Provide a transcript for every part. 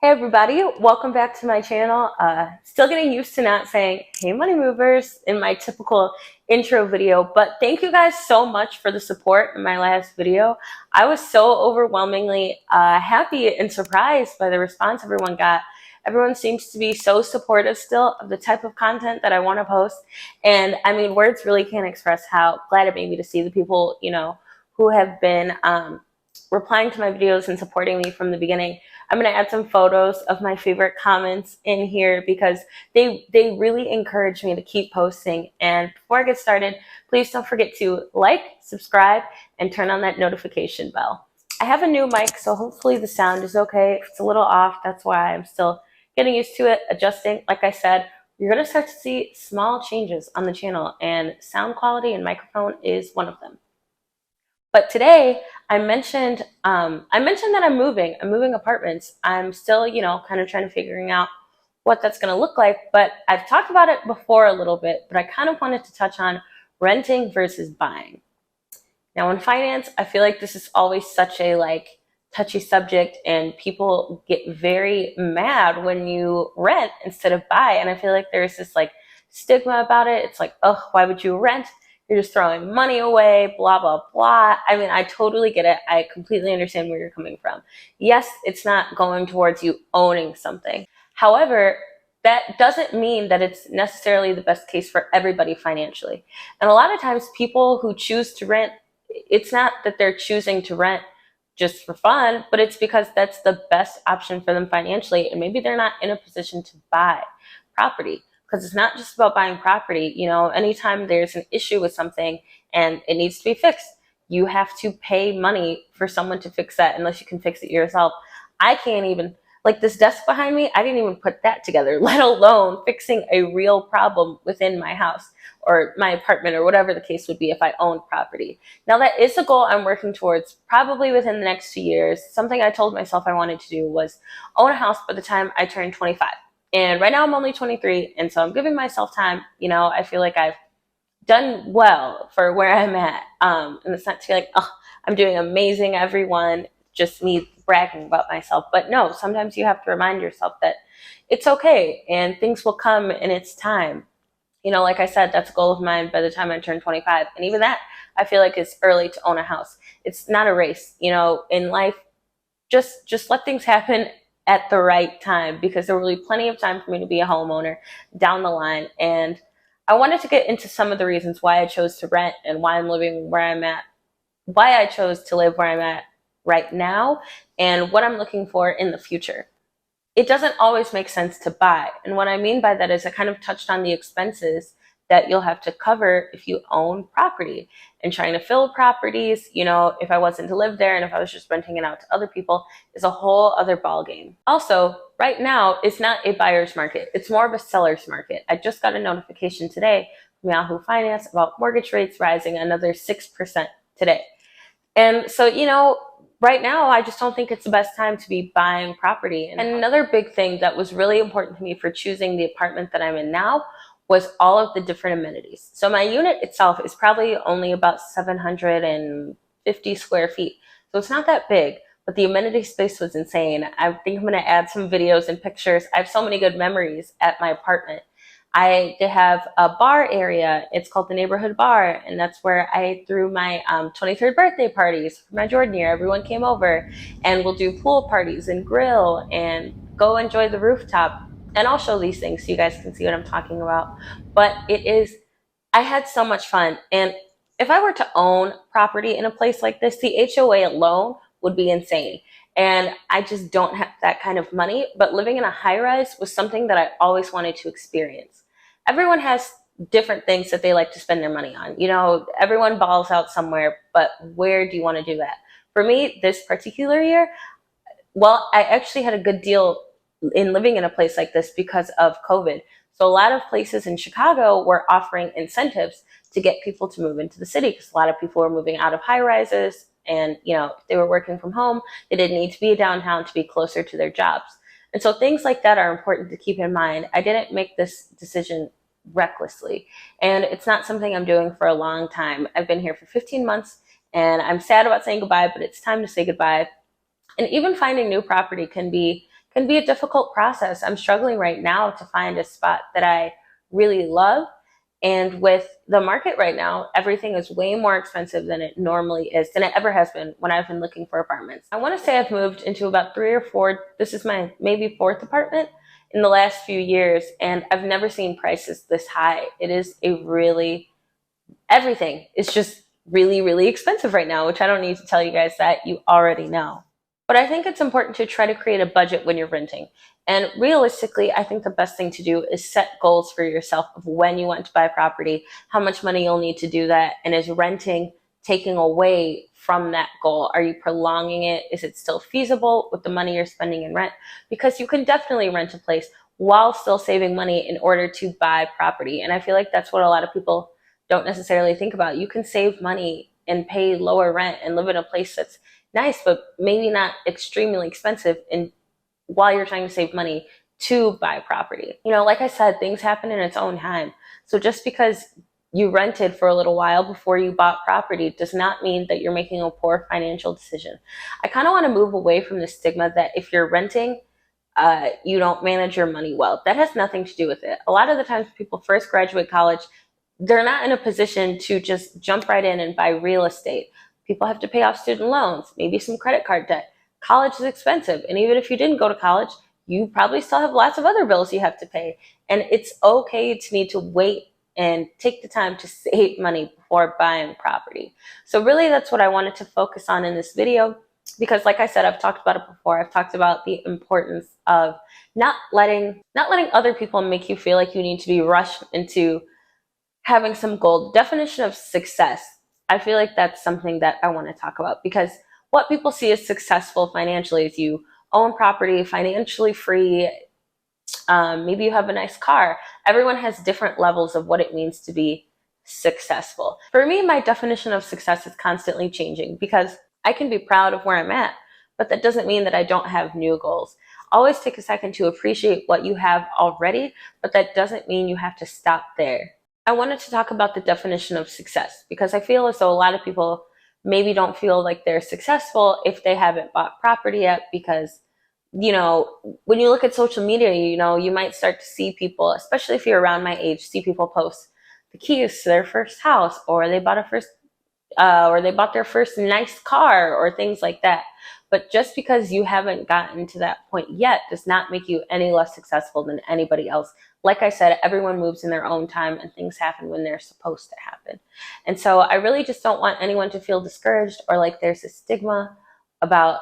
Hey everybody, welcome back to my channel. Still getting used to not saying hey money movers in my typical intro video, but thank you guys so much for the support in my last video. I was so overwhelmingly happy and surprised by the response everyone got. Everyone seems to be so supportive still of the type of content that I want to post. And I mean, words really can't express how glad it made me to see the people, who have been replying to my videos and supporting me from the beginning. I'm going to add some photos of my favorite comments in here because they really encourage me to keep posting. And before I get started, please don't forget to like, subscribe, and turn on that notification bell. I have a new mic, so hopefully the sound is okay. If it's a little off, that's why I'm still getting used to it, adjusting. Like I said, you're going to start to see small changes on the channel, and sound quality and microphone is one of them. But today I mentioned that I'm moving apartments. I'm still, kind of trying to figuring out what that's going to look like. But I've talked about it before a little bit, but I kind of wanted to touch on renting versus buying. Now in finance, I feel like this is always such a touchy subject, and people get very mad when you rent instead of buy. And I feel like there's this stigma about it. It's like, oh, why would you rent? You're just throwing money away, blah, blah, blah. I mean, I totally get it. I completely understand where you're coming from. Yes, it's not going towards you owning something. However, that doesn't mean that it's necessarily the best case for everybody financially. And a lot of times people who choose to rent, it's not that they're choosing to rent just for fun, but it's because that's the best option for them financially. And maybe they're not in a position to buy property. Because it's not just about buying property. Anytime there's an issue with something and it needs to be fixed, you have to pay money for someone to fix that unless you can fix it yourself. I can't even, like this desk behind me, I didn't even put that together, let alone fixing a real problem within my house or my apartment or whatever the case would be if I owned property. Now that is a goal I'm working towards probably within the next 2 years. Something I told myself I wanted to do was own a house by the time I turned 25. And right now I'm only 23, and so I'm giving myself time. I feel like I've done well for where I'm at. And it's not to be like, oh, I'm doing amazing, everyone, just me bragging about myself. But no, sometimes you have to remind yourself that it's okay and things will come in its time. Like I said, that's a goal of mine by the time I turn 25. And even that, I feel like it's early to own a house. It's not a race. In life, just let things happen at the right time, because there will be plenty of time for me to be a homeowner down the line. And I wanted to get into some of the reasons why I chose to rent and why I'm living where I'm at, why I chose to live where I'm at right now, and what I'm looking for in the future. It doesn't always make sense to buy. And what I mean by that is I kind of touched on the expenses that you'll have to cover if you own property, and trying to fill properties, if I wasn't to live there and if I was just renting it out to other people, is a whole other ballgame. Also, right now, it's not a buyer's market. It's more of a seller's market. I just got a notification today from Yahoo Finance about mortgage rates rising another 6% today. And so, right now, I just don't think it's the best time to be buying property. And another big thing that was really important to me for choosing the apartment that I'm in now was all of the different amenities. So my unit itself is probably only about 750 square feet. So it's not that big, but the amenity space was insane. I think I'm going to add some videos and pictures. I have so many good memories at my apartment. They have a bar area. It's called the Neighborhood Bar, and that's where I threw my 23rd birthday parties for my Jordan year. Everyone came over, and we'll do pool parties and grill and go enjoy the rooftop. And I'll show these things so you guys can see what I'm talking about. But I had so much fun. And if I were to own property in a place like this, the HOA alone would be insane. And I just don't have that kind of money. But living in a high rise was something that I always wanted to experience. Everyone has different things that they like to spend their money on. Everyone balls out somewhere, but where do you want to do that? For me, this particular year, well, I actually had a good deal in living in a place like this because of COVID. So a lot of places in Chicago were offering incentives to get people to move into the city, because a lot of people were moving out of high rises, and if they were working from home, they didn't need to be downtown to be closer to their jobs. And so things like that are important to keep in mind. I didn't make this decision recklessly, and it's not something I'm doing for a long time. I've been here for 15 months, and I'm sad about saying goodbye, but it's time to say goodbye. And even finding new property can be can be a difficult process. I'm struggling right now to find a spot that I really love. And with the market right now, everything is way more expensive than it normally is, than it ever has been when I've been looking for apartments. I want to say I've moved into about 3 or 4, this is my maybe fourth apartment in the last few years, and I've never seen prices this high. It is a really, everything is just really, really expensive right now, which I don't need to tell you guys that, you already know. But I think it's important to try to create a budget when you're renting. And realistically, I think the best thing to do is set goals for yourself of when you want to buy property, how much money you'll need to do that, and is renting taking away from that goal? Are you prolonging it? Is it still feasible with the money you're spending in rent? Because you can definitely rent a place while still saving money in order to buy property. And I feel like that's what a lot of people don't necessarily think about. You can save money and pay lower rent and live in a place that's nice, but maybe not extremely expensive, and while you're trying to save money to buy property. You know, like I said, things happen in its own time. So just because you rented for a little while before you bought property does not mean that you're making a poor financial decision. I kind of want to move away from the stigma that if you're renting, you don't manage your money well. That has nothing to do with it. A lot of the times people first graduate college, they're not in a position to just jump right in and buy real estate. People have to pay off student loans, maybe some credit card debt. College is expensive. And even if you didn't go to college, you probably still have lots of other bills you have to pay. And it's okay to need to wait and take the time to save money before buying property. So really that's what I wanted to focus on in this video, because like I said, I've talked about it before. I've talked about the importance of not letting other people make you feel like you need to be rushed into having some goal. Definition of success. I feel like that's something that I want to talk about, because what people see as successful financially is you own property, financially free, maybe you have a nice car. Everyone has different levels of what it means to be successful. For me, my definition of success is constantly changing, because I can be proud of where I'm at, but that doesn't mean that I don't have new goals. Always take a second to appreciate what you have already, but that doesn't mean you have to stop there. I wanted to talk about the definition of success, because I feel as though a lot of people maybe don't feel like they're successful if they haven't bought property yet, because, you know, when you look at social media, you know, you might start to see people, especially if you're around my age, see people post the keys to their first house, or they bought their first nice car, or things like that. But just because you haven't gotten to that point yet does not make you any less successful than anybody else. Like I said, everyone moves in their own time, and things happen when they're supposed to happen. And so I really just don't want anyone to feel discouraged or like there's a stigma about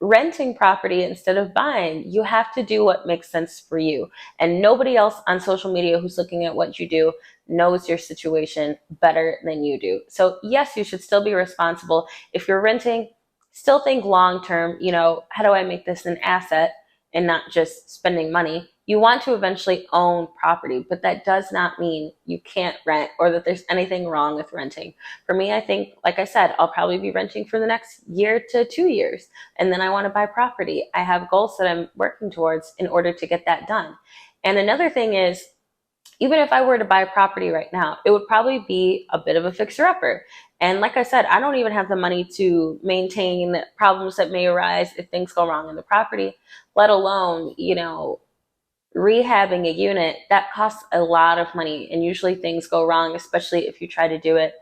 renting property instead of buying. You have to do what makes sense for you. And nobody else on social media who's looking at what you do knows your situation better than you do. So yes, you should still be responsible. If you're renting, still think long term, you know, how do I make this an asset and not just spending money? You want to eventually own property, but that does not mean you can't rent or that there's anything wrong with renting. For me, I think, like I said, I'll probably be renting for the next year to 2 years, and then I want to buy property. I have goals that I'm working towards in order to get that done. And another thing is, even if I were to buy a property right now, it would probably be a bit of a fixer-upper. And like I said, I don't even have the money to maintain problems that may arise if things go wrong in the property, let alone, you know, rehabbing a unit. That costs a lot of money, and usually things go wrong, especially if you try to do it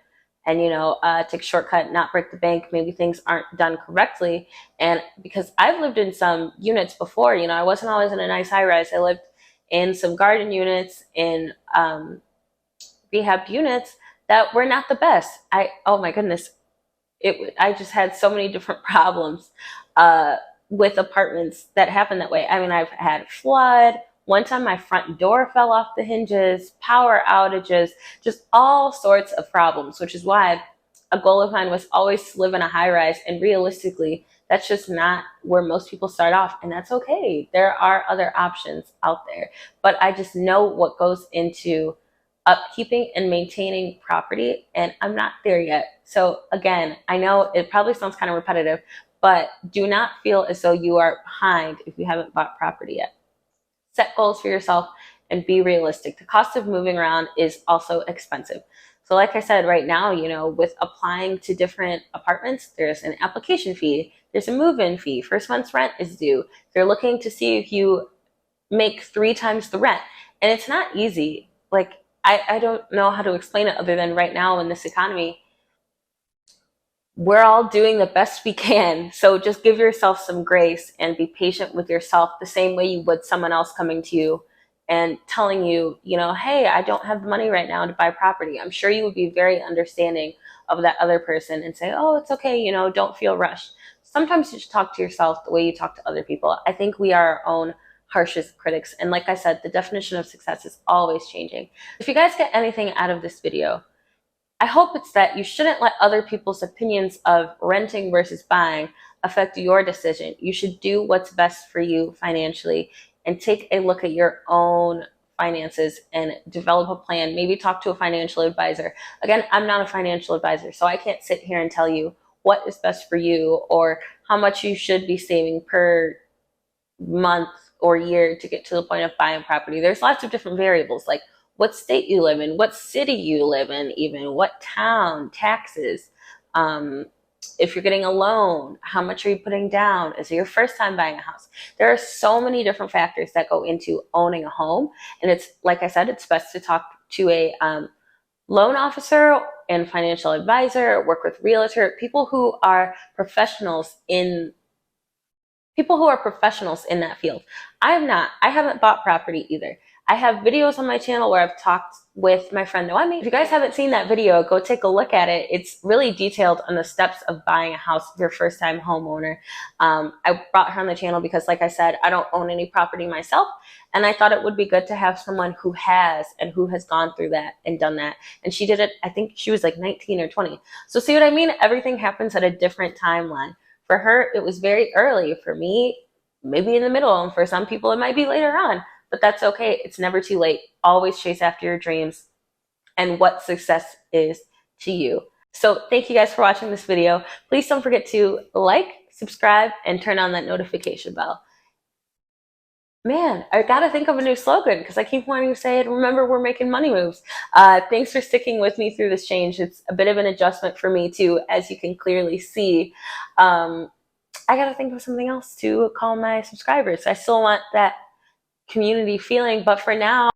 and, you know, take a shortcut, not break the bank. Maybe things aren't done correctly. And because I've lived in some units before, you know, I wasn't always in a nice high-rise. I lived in some garden units, in rehab units that were not the best. Oh my goodness, I just had so many different problems with apartments that happen that way. I mean, I've had flood. One time my front door fell off the hinges, power outages, just all sorts of problems, which is why a goal of mine was always to live in a high rise. And realistically, that's just not where most people start off, and that's okay. There are other options out there, but I just know what goes into upkeeping and maintaining property, and I'm not there yet. So again, I know it probably sounds kind of repetitive, but do not feel as though you are behind if you haven't bought property yet. Set goals for yourself and be realistic. The cost of moving around is also expensive. So like I said, right now, you know, with applying to different apartments, there's an application fee there's a move-in fee. First month's rent is due. They're looking to see if you make 3 times the rent. And it's not easy. Like, I don't know how to explain it other than right now in this economy, we're all doing the best we can. So just give yourself some grace and be patient with yourself the same way you would someone else coming to you and telling you, you know, hey, I don't have the money right now to buy property. I'm sure you would be very understanding of that other person and say, oh, it's okay, you know, don't feel rushed. Sometimes you just talk to yourself the way you talk to other people. I think we are our own harshest critics. And like I said, the definition of success is always changing. If you guys get anything out of this video, I hope it's that you shouldn't let other people's opinions of renting versus buying affect your decision. You should do what's best for you financially and take a look at your own finances and develop a plan. Maybe talk to a financial advisor. Again, I'm not a financial advisor, so I can't sit here and tell you what is best for you or how much you should be saving per month or year to get to the point of buying property. There's lots of different variables, like what state you live in, what city you live in, even what town, taxes, if you're getting a loan, how much are you putting down? Is it your first time buying a house? There are so many different factors that go into owning a home. And it's, like I said, it's best to talk to a loan officer and financial advisor, work with realtor, people who are professionals in that field. I am not. I haven't bought property either. I have videos on my channel where I've talked with my friend Noemi. If you guys haven't seen that video, go take a look at it. It's really detailed on the steps of buying a house if you're a first-time homeowner. I brought her on the channel because, like I said, I don't own any property myself, and I thought it would be good to have someone who has and who has gone through that and done that. And she did it, I think she was like 19 or 20. So see what I mean? Everything happens at a different timeline. For her, it was very early. For me, maybe in the middle, and for some people, it might be later on. But that's okay. It's never too late. Always chase after your dreams and what success is to you. So thank you guys for watching this video. Please don't forget to like, subscribe, and turn on that notification bell. Man, I gotta think of a new slogan because I keep wanting to say it. Remember, we're making money moves. Thanks for sticking with me through this change. It's a bit of an adjustment for me too, as you can clearly see. I gotta think of something else to call my subscribers. I still want that community feeling, but for now,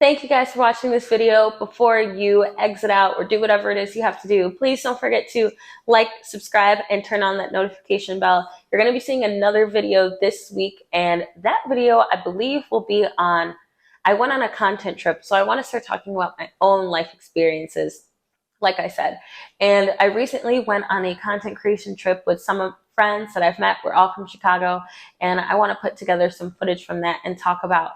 thank you guys for watching this video. Before you exit out or do whatever it is you have to do, please don't forget to like, subscribe, and turn on that notification bell. You're going to be seeing another video this week, and that video I believe will be on, I went on a content trip, so I want to start talking about my own life experiences, like I said. And I recently went on a content creation trip with some friends that I've met. We're all from Chicago, and I want to put together some footage from that and talk about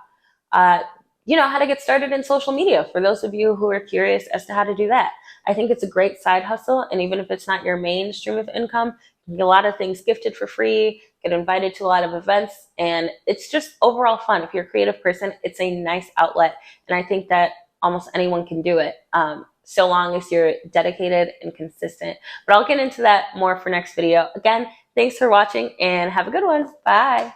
you know, how to get started in social media for those of you who are curious as to how to do that. I think it's a great side hustle, and even if it's not your main stream of income, you get a lot of things gifted for free, get invited to a lot of events, and it's just overall fun. If you're a creative person, it's a nice outlet, and I think that almost anyone can do it, so long as you're dedicated and consistent. But I'll get into that more for next video. Again, thanks for watching, and have a good one. Bye.